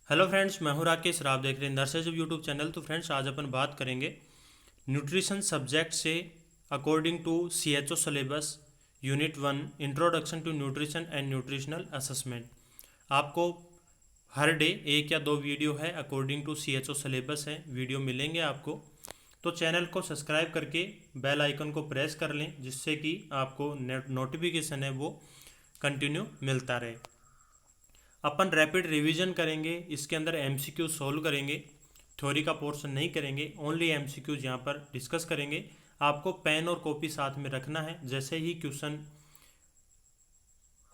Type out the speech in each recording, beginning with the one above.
Hello friends, मैं हूं राकेश। आप देख रहे हैं नर्सेज यूट्यूब चैनल। तो फ्रेंड्स, आज अपन बात करेंगे न्यूट्रिशन सब्जेक्ट से according to CHO syllabus unit 1 introduction to nutrition and nutritional assessment. आपको हर डे एक या दो वीडियो है अकॉर्डिंग टू CHO सिलेबस है, वीडियो मिलेंगे आपको। तो चैनल को सब्सक्राइब करके बेल आइकन को प्रेस कर लें, जिससे कि आपको नोटिफिकेशन है वो कंटिन्यू मिलता रहे। अपन रैपिड रिवीजन करेंगे, इसके अंदर MCQ सोल्व करेंगे, थ्योरी का पोर्शन नहीं करेंगे, ओनली MCQs यहाँ पर डिस्कस करेंगे। आपको पेन और कॉपी साथ में रखना है। जैसे ही क्वेश्चन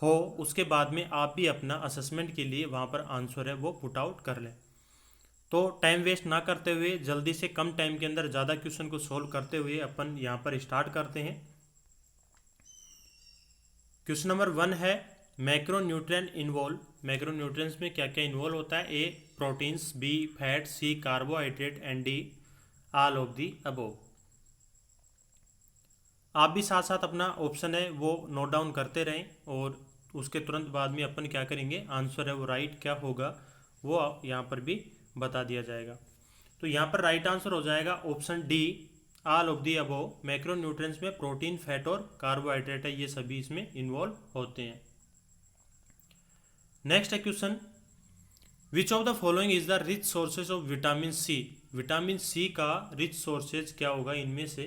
हो उसके बाद में आप भी अपना असेसमेंट के लिए वहाँ पर आंसर है वो पुट आउट कर लें। तो टाइम वेस्ट ना करते हुए जल्दी से कम टाइम के अंदर ज़्यादा क्वेश्चन को सोल्व करते हुए अपन यहाँ पर स्टार्ट करते हैं। क्वेश्चन नंबर 1 है macro nutrient involve. Macro nutrients में क्या क्या इन्वॉल्व होता है? A proteins, B fat, C carbohydrate and D all of the above. आप भी साथ साथ अपना ऑप्शन है वो नोट डाउन करते रहें और उसके तुरंत बाद में अपन क्या करेंगे, आंसर है वो राइट क्या होगा वो यहाँ पर भी बता दिया जाएगा। तो यहाँ पर राइट आंसर हो जाएगा option D, all of the above. Macro nutrients में प्रोटीन, फैट और कार्बोहाइड्रेट है, ये सभी इसमें इन्वॉल्व होते हैं। नेक्स्ट है question, which of the following is the rich sources of vitamin C. Vitamin C का रिच सोर्सेज क्या होगा इनमें से?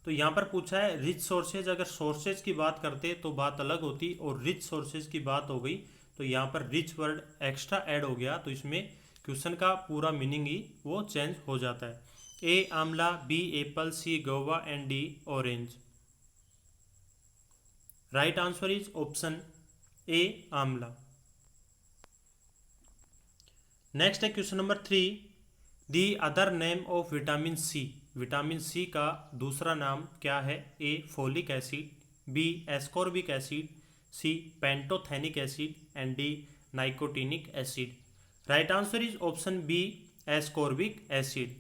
तो यहाँ पर पूछा है रिच सोर्सेज। अगर सोर्सेज की बात करते तो बात अलग होती, और रिच सोर्सेज की बात हो गई तो यहाँ पर रिच वर्ड एक्स्ट्रा ऐड हो गया, तो इसमें क्वेश्चन का पूरा मीनिंग ही वो चेंज हो जाता है। A amla, B apple, C guava and D orange. Right answer is option A amla. Next है question number 3, the other name of vitamin C. Vitamin C का दूसरा नाम क्या है? A folic acid, B ascorbic acid, C pantothenic acid and D nicotinic acid. Right answer is option B ascorbic acid.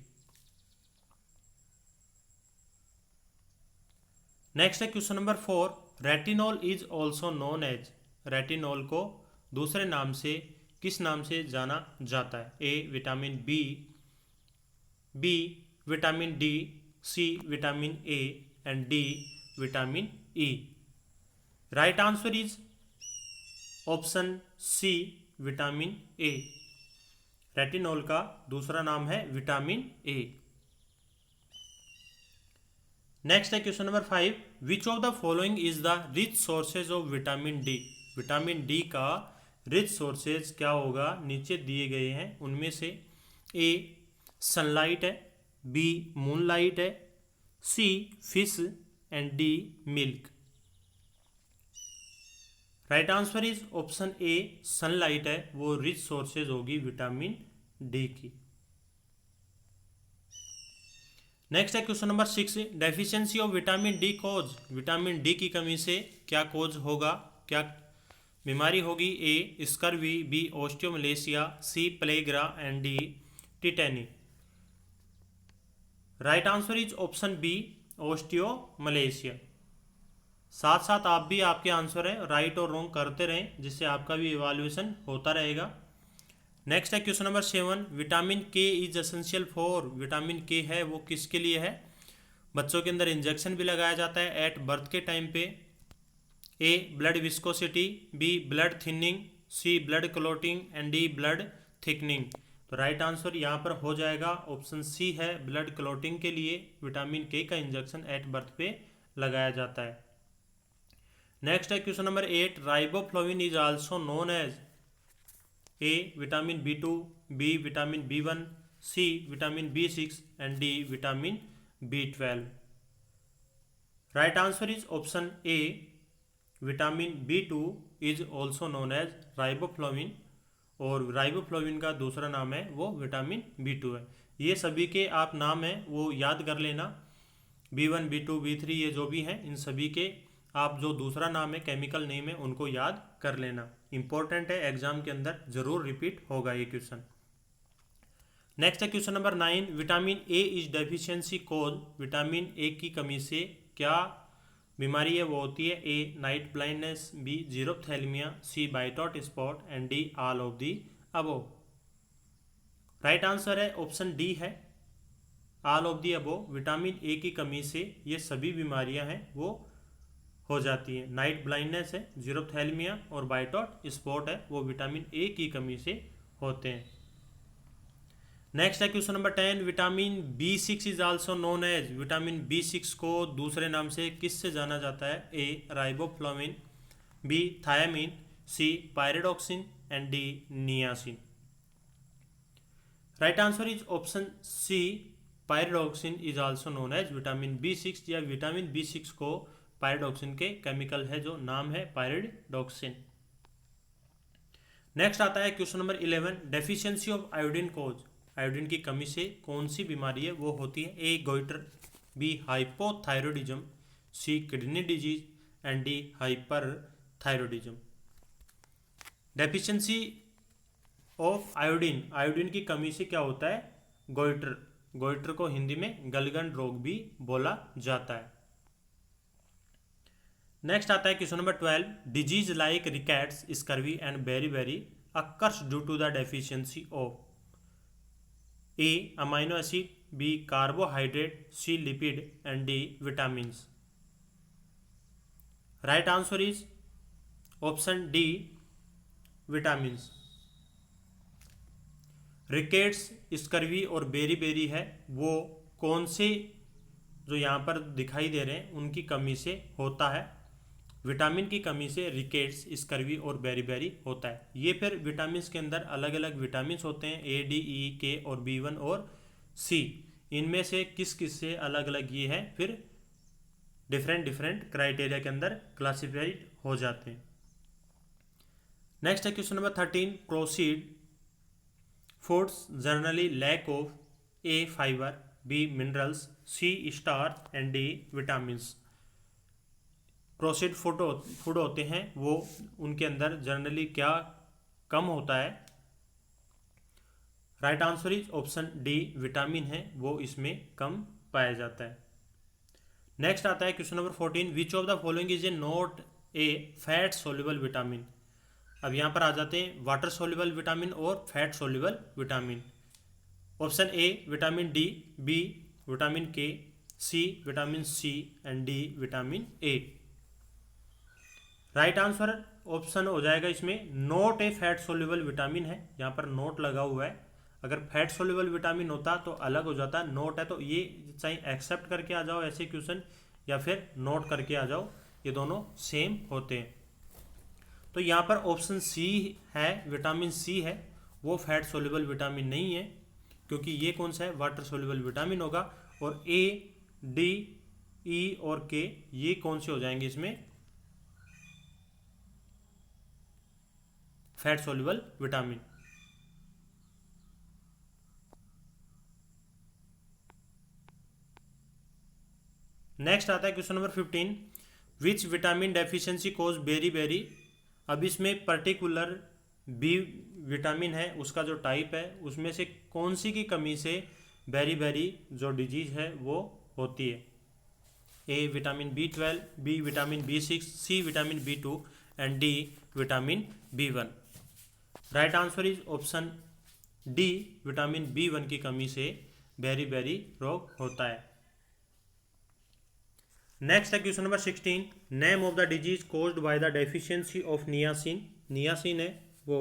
Next है question number 4, retinol is also known as. Retinol को दूसरे नाम से किस नाम से जाना जाता है? A vitamin B vitamin D, C vitamin A and D vitamin E. Right answer is option C vitamin A. Retinol का दूसरा नाम है विटामिन ए। नेक्स्ट है question number 5, which of the following is the rich sources of vitamin D. Vitamin D का rich sources क्या होगा? नीचे दिए गए हैं उनमें से ए सनलाइट है, बी मूनलाइट है, C fish and D milk. Right answer is option A sunlight है वो रिच सोर्सेज होगी विटामिन डी की। नेक्स्ट है question number 6, deficiency of vitamin D cause. Vitamin D की कमी से क्या कोज होगा, क्या बीमारी होगी? A scurvy, B osteomalacia, C pellagra and D tetany. Right answer is option B osteomalacia. साथ साथ आप भी आपके आंसर है राइट और रॉन्ग करते रहें, जिससे आपका भी इवाल्यूएशन होता रहेगा। नेक्स्ट है क्वेश्चन नंबर 7, विटामिन के is essential for. Vitamin K है वो किसके लिए है? बच्चों के अंदर इंजेक्शन भी लगाया जाता है एट बर्थ के टाइम पे। A blood viscosity, B blood thinning, C blood clotting and D blood thickening. तो राइट आंसर यहाँ पर हो जाएगा ऑप्शन सी है, ब्लड क्लोटिंग के लिए विटामिन के का इंजेक्शन एट बर्थ पे लगाया जाता है। नेक्स्ट है question number 8, riboflavin is also known as. A vitamin B2, B vitamin B1, C vitamin B6 and D vitamin B12। Right answer is option A vitamin B2 is also known as riboflavin, और riboflavin का दूसरा नाम है वो vitamin B2 है। ये सभी के आप नाम हैं वो याद कर लेना, B1, B2, B3 ये जो भी हैं इन सभी के आप जो दूसरा नाम है केमिकल नेम है उनको याद कर लेना। इंपॉर्टेंट है, एग्जाम के अंदर जरूर रिपीट होगा ये क्वेश्चन। नेक्स्ट है question number 9, vitamin A is deficiency cause. Vitamin A की कमी से क्या बीमारी है वो होती है? A night blindness, B xerophthalmia, C Bitot spot and D all of the above. Right answer है ऑप्शन डी है, all of the above. Vitamin A की कमी से ये सभी बीमारियां हैं वो हो जाती हैं। नाइट ब्लाइंडनेस है, जीरोथैल्मिया और बाइटॉट स्पॉट है, वो विटामिन ए की कमी से होते हैं। नेक्स्ट है question number 10, vitamin B six is also known as. Vitamin B six को दूसरे नाम से किससे जाना जाता है? A riboflavin, B thiamine, C pyridoxine and D niacin. Right answer is option C, pyridoxine is also known as vitamin B six, या vitamin B six को पायरिडॉक्सिन के केमिकल है जो नाम है पायरिडॉक्सिन। नेक्स्ट आता है question number 11, deficiency of iodine cause. Iodine की कमी से कौन सी बीमारी है वो होती है? A goitre, B hypothyroidism, C kidney disease and D hyper thyroidism. Deficiency of iodine, iodine की कमी से क्या होता है? गोइटर, गोइटर को हिंदी में गलगंड रोग भी बोला जाता है। नेक्स्ट आता है question number 12, disease like rickets, scurvy and beri occurs due to the deficiency of A amino acid, B carbohydrate, C lipid and D vitamins. Right answer is option D, vitamins. Rickets, scurvy और beri है वो कौन से जो यहाँ पर दिखाई दे रहे हैं उनकी कमी से होता है? विटामिन की कमी से रिकेट्स, स्कर्वी और बेरी होता है। ये फिर विटामिन्स के अंदर अलग अलग विटामिन्स होते हैं, ए डी ई के और B1 और सी। इनमें से किस किस से अलग अलग ये है फिर डिफरेंट क्राइटेरिया के अंदर क्लासिफाइड हो जाते हैं। नेक्स्ट है question number 13, processed foods generally lack of A fibre, B minerals, C starch and D vitamins. Processed food होते हैं वो उनके अंदर जनरली क्या कम होता है? Right answer is option D, vitamin है वो इसमें कम पाया जाता है। नेक्स्ट आता है question number 14, which of the following is a not a fat soluble vitamin. अब यहाँ पर आ जाते हैं वाटर सोल्यूबल विटामिन और fat soluble vitamin. Option A vitamin D, B vitamin K, C vitamin C and D vitamin A. Right answer option हो जाएगा इसमें not a fat soluble vitamin है, यहाँ पर नोट लगा हुआ है। अगर फैट सोल्यूबल विटामिन होता तो अलग हो जाता, नोट है तो ये चाहे एक्सेप्ट करके आ जाओ ऐसे क्वेश्चन या फिर नोट करके आ जाओ, ये दोनों सेम होते हैं। तो यहाँ पर ऑप्शन सी है, विटामिन सी है वो फैट सोल्यूबल विटामिन नहीं है, क्योंकि ये कौन सा है? वाटर सोल्यूबल विटामिन होगा। और ए डी ई और के ये कौन से हो जाएंगे इसमें? Fat soluble vitamin. नेक्स्ट आता है question number 15, which vitamin deficiency cause beri. अब इसमें पर्टिकुलर बी विटामिन है उसका जो टाइप है उसमें से कौन सी की कमी से बेरी जो डिजीज है वो होती है? A vitamin B12, B vitamin B6, C vitamin B2 and D vitamin B1। Right answer is option D, vitamin B1 की कमी से बेरी रोग होता है। नेक्स्ट है question number 16, name of the disease caused by the deficiency of niacin. Niacin है वो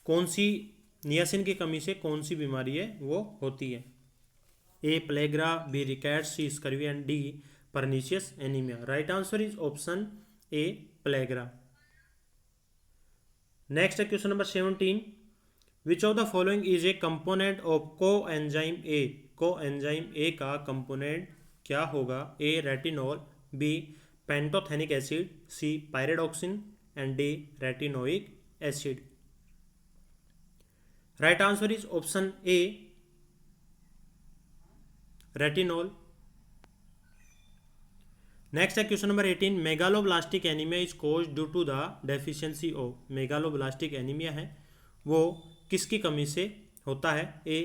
कौन सी, नियासिन की कमी से कौन सी बीमारी है वो होती है? A pellagra, B rickets, C scurvy and D pernicious anaemia. Right answer is option A, pellagra. Next है question number 17, which of the following is a component of coenzyme A. Coenzyme A का component क्या होगा? A retinol, B pantothenic acid, C pyridoxine and D retinoic acid. Right answer is option A, retinol. Next है question number 18, megaloblastic anaemia is cause due to the deficiency of. Megaloblastic anaemia है वो किसकी कमी से होता है? A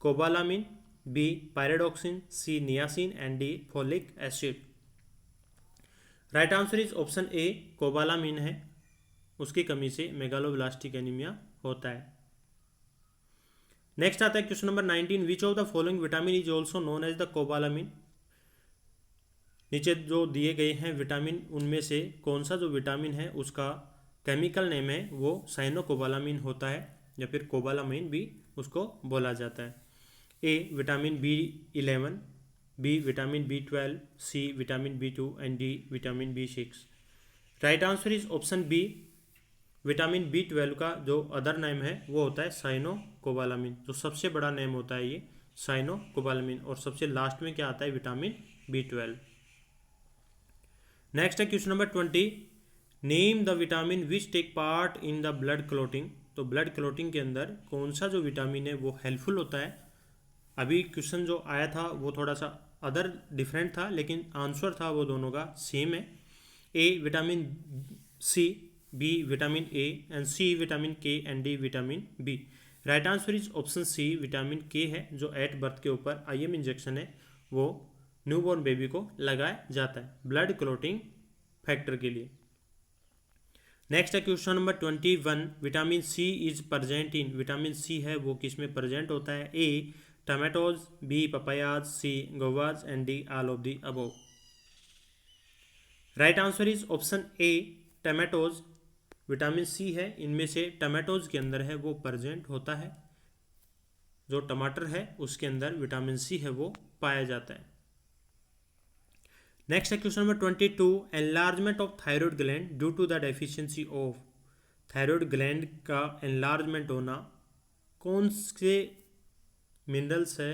cobalamin, B pyridoxine, C niacin and D folic acid. Right answer is option A, cobalamin है उसकी कमी से मेगालोब्लास्टिक एनीमिया होता है। नेक्स्ट आता है question number 19, which of the following vitamin is also known as the cobalamin. नीचे जो दिए गए हैं विटामिन, उनमें से कौन सा जो विटामिन है उसका केमिकल नेम है वो साइनोकोबालामिन होता है, या फिर कोबालामिन भी उसको बोला जाता है। A vitamin B11, B vitamin B12, C vitamin B2 and D vitamin B6। Right answer is option B. Vitamin B12 का जो अदर नेम है वो होता है साइनोकोबालामिन, जो सबसे बड़ा नेम होता है ये साइनोकोबालामिन, और सबसे लास्ट में क्या आता है, विटामिन B12। नेक्स्ट है question number 20, name the vitamin which take part in the blood clotting. तो ब्लड क्लोटिंग के अंदर कौन सा जो विटामिन है वो हेल्पफुल होता है। अभी क्वेश्चन जो आया था वो थोड़ा सा अदर डिफरेंट था, लेकिन आंसर था वो दोनों का सेम है। A vitamin C, B vitamin A and C vitamin K and D vitamin B. Right answer is option C, vitamin K है, जो एट बर्थ के ऊपर IM इंजेक्शन है वो न्यूबॉर्न बेबी को लगाया जाता है ब्लड क्लोटिंग फैक्टर के लिए। नेक्स्ट है question number 21, vitamin C is present in. Vitamin C है वो किस में प्रेजेंट होता है। A tomatoes, B papayas, C guavas and D all of the above. Right answer is option A, tomatoes. Vitamin C है इनमें से टमाटोज के अंदर है वो प्रेजेंट होता है, जो टमाटर है उसके अंदर विटामिन सी है वो पाया जाता है। नेक्स्ट है question number 22, enlargement of thyroid gland due to the deficiency of. Thyroid gland का एनलार्जमेंट होना कौन से मिनरल्स है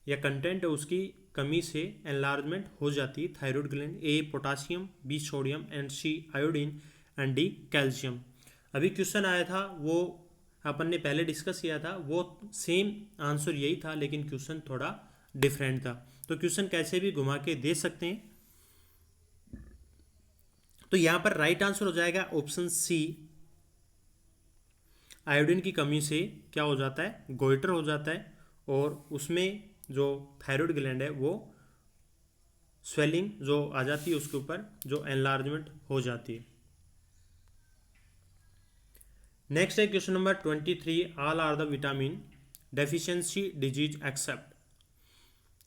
या कंटेंट है उसकी कमी से एनलार्जमेंट हो जाती है thyroid gland. A potassium, B sodium and C iodine and D calcium. अभी क्वेश्चन आया था वो अपन ने पहले डिस्कस किया था, वो सेम आंसर यही था, लेकिन क्वेश्चन थोड़ा डिफरेंट था, तो क्वेश्चन कैसे भी घुमा के दे सकते हैं। तो यहां पर राइट आंसर हो जाएगा ऑप्शन सी, आयोडीन की कमी से क्या हो जाता है, गोइटर हो जाता है, और उसमें जो थायराइड ग्लैंड है वो स्वेलिंग जो आ जाती है उसके ऊपर, जो एनलार्जमेंट हो जाती है। नेक्स्ट है question number 23, all are the vitamin deficiency disease except.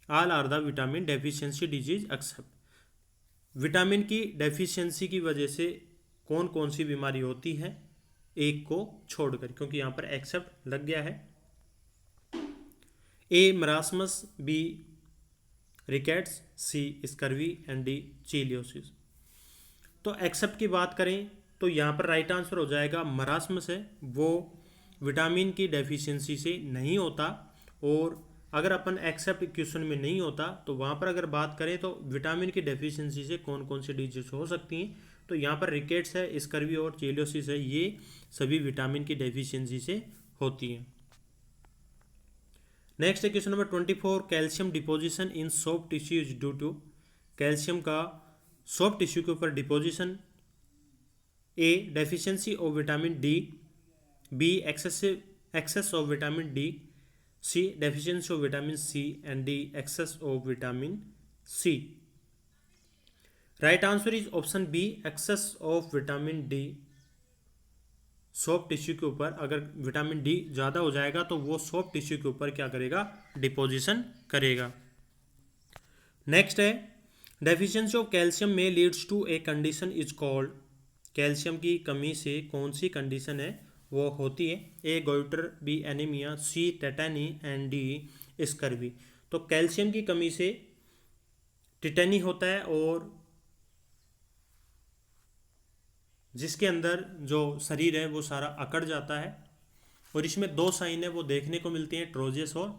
All are the vitamin deficiency disease except. Vitamin की डेफिशिएंसी की वजह से कौन कौन सी बीमारी होती है, एक को छोड़कर, क्योंकि यहां पर एक्सेप्ट लग गया है। A marasmus, B rickets, C scurvy and D cheilosis. तो एक्सेप्ट की बात करें तो यहाँ पर राइट आंसर हो जाएगा मरासमस है, वो विटामिन की डेफिशिएंसी से नहीं होता। और अगर अपन एक्सेप्ट क्वेश्चन में नहीं होता तो वहाँ पर अगर बात करें तो विटामिन की डेफिशिएंसी से कौन कौन सी डिजीज हो सकती हैं, तो यहाँ पर रिकेट्स है, स्कर्वी और चीलियोसिस है, ये सभी विटामिन की डेफिशिएंसी से होती हैं। नेक्स्ट है question number 24, calcium deposition in soft tissue is due to. Calcium का सॉफ्ट टिश्यू के ऊपर deposition. A deficiency of vitamin D, B excess of vitamin D, C deficiency of vitamin C and D excess of vitamin C. Right answer is option B, excess of vitamin D. Soft tissue के ऊपर अगर vitamin D ज़्यादा हो जाएगा तो वो soft tissue के ऊपर क्या करेगा, डिपोजिशन करेगा। नेक्स्ट है डेफिशिएंसी ऑफ कैल्शियम में leads to a condition is called. Calcium की कमी से कौन सी कंडीशन है वो होती है। A goitre, B anaemia, C tetany and D scurvy. तो कैल्शियम की कमी से टेटानी होता है, और जिसके अंदर जो शरीर है वो सारा अकड़ जाता है, और इसमें दो साइन है वो देखने को मिलती हैं, ट्रोजियस और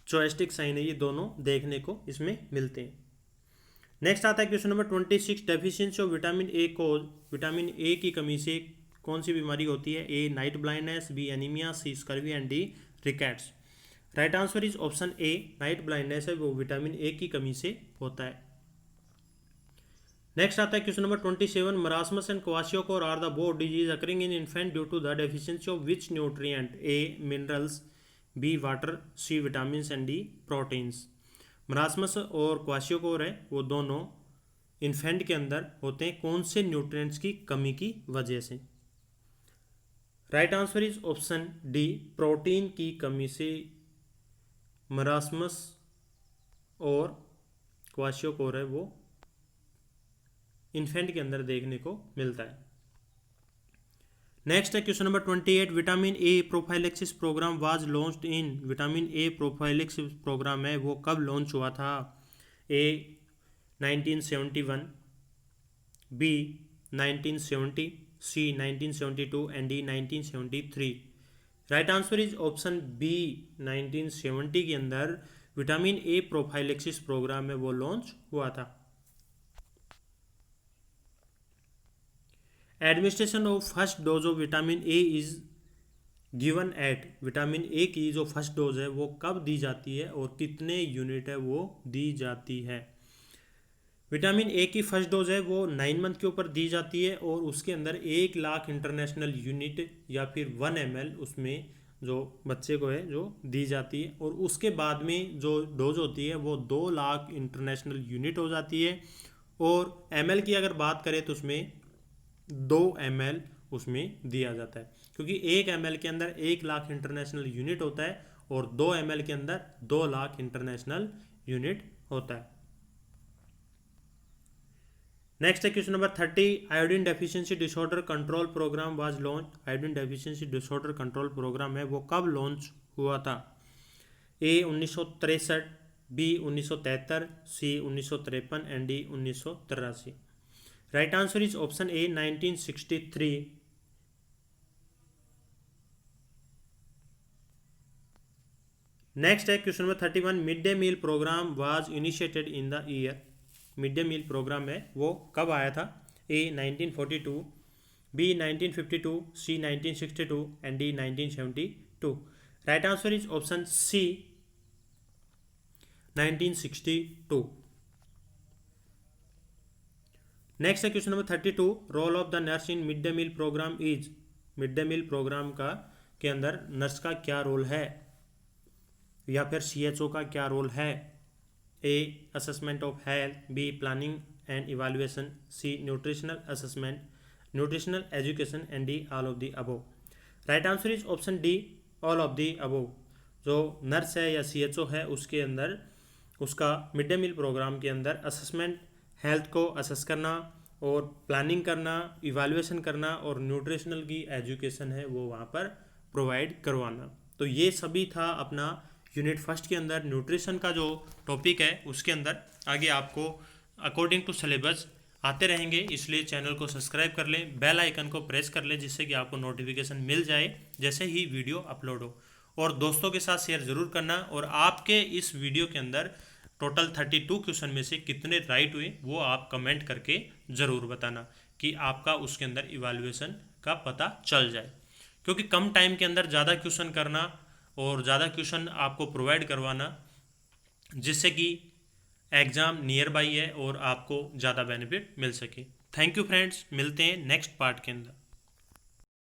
जोयस्टिक साइन है, ये दोनों देखने को इसमें मिलते हैं। नेक्स्ट आता है question number 26, deficiency of vitamin A cause. Vitamin A की कमी से कौन सी बीमारी होती है। A night blindness, B anaemia, C scurvy and D rickets. Right answer is option A, night blindness है वो विटामिन ए की कमी से होता है। नेक्स्ट आता है question number 27, marasmus and kwashiorkor are the both disease occurring in infant due to the deficiency of which nutrient. A minerals, B water, C vitamin and D proteins. Marasmus और kwashiorkor है वो दोनों infant के अंदर होते हैं, कौन से न्यूट्रिएंट्स की कमी की वजह से। Right answer is option D, protein की कमी से मरासमस और क्वाशियोकोर है वो इन्फेंट के अंदर देखने को मिलता है। नेक्स्ट है question number 28, vitamin A prophylaxis program was launched in, vitamin A prophylaxis program है वो कब लॉन्च हुआ था? A 1971, B 1970, C 1972 and D 1973। Right answer is option B, 1970 के अंदर विटामिन ए प्रोफाइलेक्सिस प्रोग्राम में वो लॉन्च हुआ था। Administration of first dose of vitamin A is given at, vitamin A की जो फर्स्ट डोज है वो कब दी जाती है और कितने यूनिट है वो दी जाती है? विटामिन ए की फर्स्ट डोज है वो 9 मंथ के ऊपर दी जाती है और उसके अंदर 1 लाख इंटरनेशनल यूनिट या फिर 1 ml उसमें जो बच्चे को है जो दी जाती है, और उसके बाद में जो डोज होती है वो 2 लाख इंटरनेशनल यूनिट हो जाती है। और ml की अगर बात करें तो उसमें 2 ml उसमें दिया जाता है, क्योंकि 1 ml के अंदर 1 लाख इंटरनेशनल यूनिट होता है और 2 ml के अंदर 2 लाख इंटरनेशनल यूनिट होता है। नेक्स्ट है question number 30, iodine deficiency disorder control programme was launch, iodine deficiency disorder control programme है वो कब लॉन्च हुआ था? A 1963, B 1973, C 1953 and D 1983। Right answer is option A 1963। Next है question number 31, mid day meal programme was initiated in the year, mid day meal programme है वो कब आया था? A 1942, B 1952, C 1962 and D 1972। Right answer is option C 1962। Next है question number 32, role of the nurse in mid day meal programme is, mid day meal programme का के अंदर nurse का क्या रोल है या फिर CHO का क्या रोल है? A assessment of health, B planning and evaluation, C nutritional assessment, nutritional education and D all of the above. Right answer is option D, all of the above. जो nurse है या CHO है उसके अंदर उसका mid day meal programme के अंदर assessment, health को असेस करना और प्लानिंग करना, इवैल्यूएशन करना और न्यूट्रिशनल की एजुकेशन है वो वहाँ पर प्रोवाइड करवाना। तो ये सभी था अपना यूनिट फर्स्ट के अंदर न्यूट्रिशन का जो टॉपिक है उसके अंदर। आगे आपको अकॉर्डिंग टू सिलेबस आते रहेंगे, इसलिए चैनल को सब्सक्राइब कर लें, बेल आइकन को प्रेस कर लें जिससे कि आपको नोटिफिकेशन मिल जाए जैसे ही वीडियो अपलोड हो। और दोस्तों के साथ शेयर ज़रूर करना। और आपके इस वीडियो के अंदर टोटल 32 क्वेश्चन में से कितने राइट हुए वो आप कमेंट करके ज़रूर बताना कि आपका उसके अंदर इवैल्यूएशन का पता चल जाए, क्योंकि कम टाइम के अंदर ज़्यादा क्वेश्चन करना और ज़्यादा क्वेश्चन आपको प्रोवाइड करवाना जिससे कि एग्ज़ाम नियर बाई है और आपको ज़्यादा बेनिफिट मिल सके। थैंक यू फ्रेंड्स, मिलते हैं नेक्स्ट पार्ट के अंदर।